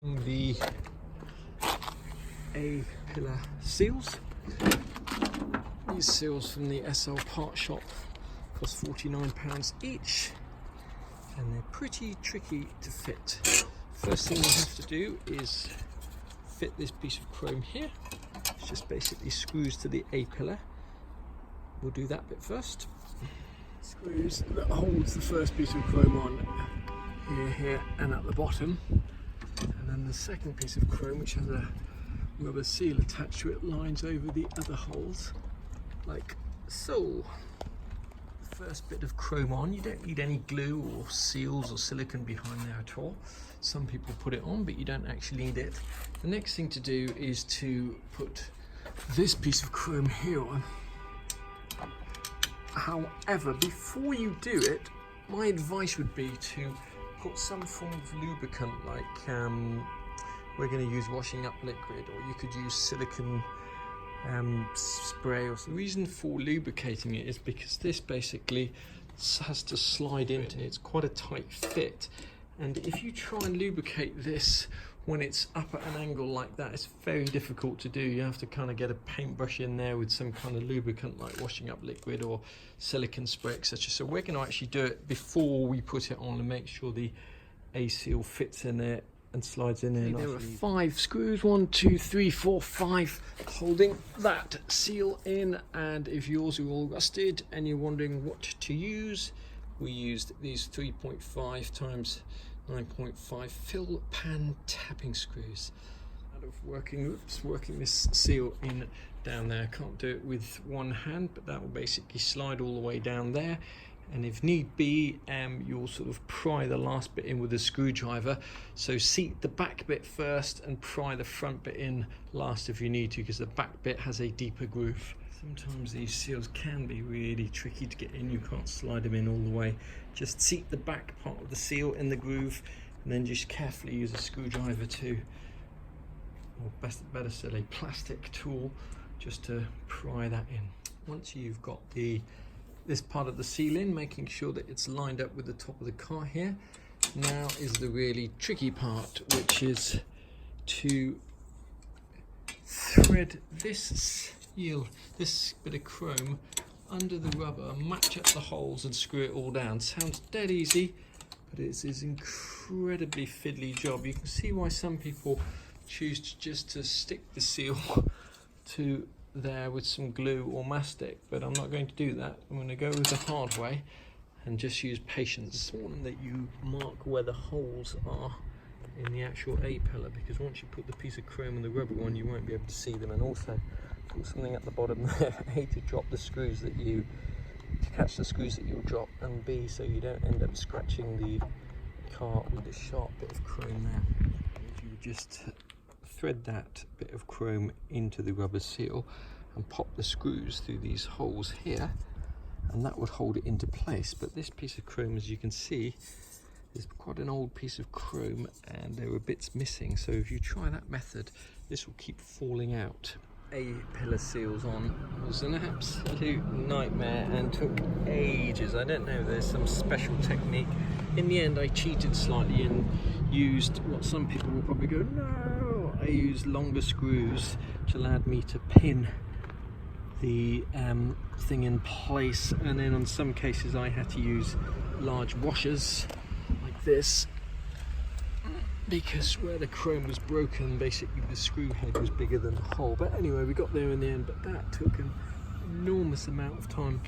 The A pillar seals. These seals from the SL part shop cost £49 each, and they're pretty tricky to fit. First thing we have to do is fit this piece of chrome here. It's just basically screws to the A pillar. We'll do that bit first. Screws that holds the first piece of chrome on here and at the bottom. And then the second piece of chrome, which has a rubber seal attached to it, lines over the other holes like so. First bit of chrome on, you don't need any glue or seals or silicone behind there at all. Some people put it on, but you don't actually need it. The next thing to do is to put this piece of chrome here on. However, before you do it, my advice would be to put some form of lubricant, like we're going to use washing up liquid, or you could use silicone spray. Or the reason for lubricating it is because this basically has to slide into it. It's quite a tight fit, and if you try and lubricate this when it's up at an angle like that, it's very difficult to do. You have to kind of get a paintbrush in there with some kind of lubricant like washing up liquid or silicone spray, etc. So we're going to actually do it before we put it on and make sure the A seal fits in there and slides in there. There are 5 screws, 1, 2, 3, 4, 5, holding that seal in. And if yours are all rusted and you're wondering what to use, we used these 3.5 times 9.5 fill pan tapping screws. Out of working this seal in down there. Can't do it with one hand, but that will basically slide all the way down there. And if need be, you'll sort of pry the last bit in with a screwdriver. So seat the back bit first and pry the front bit in last if you need to, because the back bit has a deeper groove. Sometimes these seals can be really tricky to get in. You can't slide them in all the way. Just seat the back part of the seal in the groove, and then just carefully use a screwdriver or better still, a plastic tool, just to pry that in. Once you've got this part of the seal in, making sure that it's lined up with the top of the car here, now is the really tricky part, which is to thread this bit of chrome under the rubber, match up the holes and screw it all down. Sounds dead easy, but it's an incredibly fiddly job. You can see why some people choose just to stick the seal to there with some glue or mastic, but I'm not going to do that. I'm going to go with the hard way and just use patience. It's important that you mark where the holes are in the actual A pillar, because once you put the piece of chrome and the rubber on, you won't be able to see them. And also put something at the bottom there, A, to drop the screws to catch the screws that you'll drop, and B, so you don't end up scratching the car with a sharp bit of chrome there. If you just thread that bit of chrome into the rubber seal and pop the screws through these holes here, and that would hold it into place. But this piece of chrome, as you can see, is quite an old piece of chrome and there were bits missing. So if you try that method, this will keep falling out. A pillar seals on was an absolute nightmare and took ages. I don't know, there's some special technique. In the end, I cheated slightly and used what some people will probably go, no, I used longer screws, which allowed me to pin the thing in place. And then on some cases I had to use large washers like this, because where the chrome was broken, basically the screw head was bigger than the hole. But anyway, we got there in the end, but that took an enormous amount of time.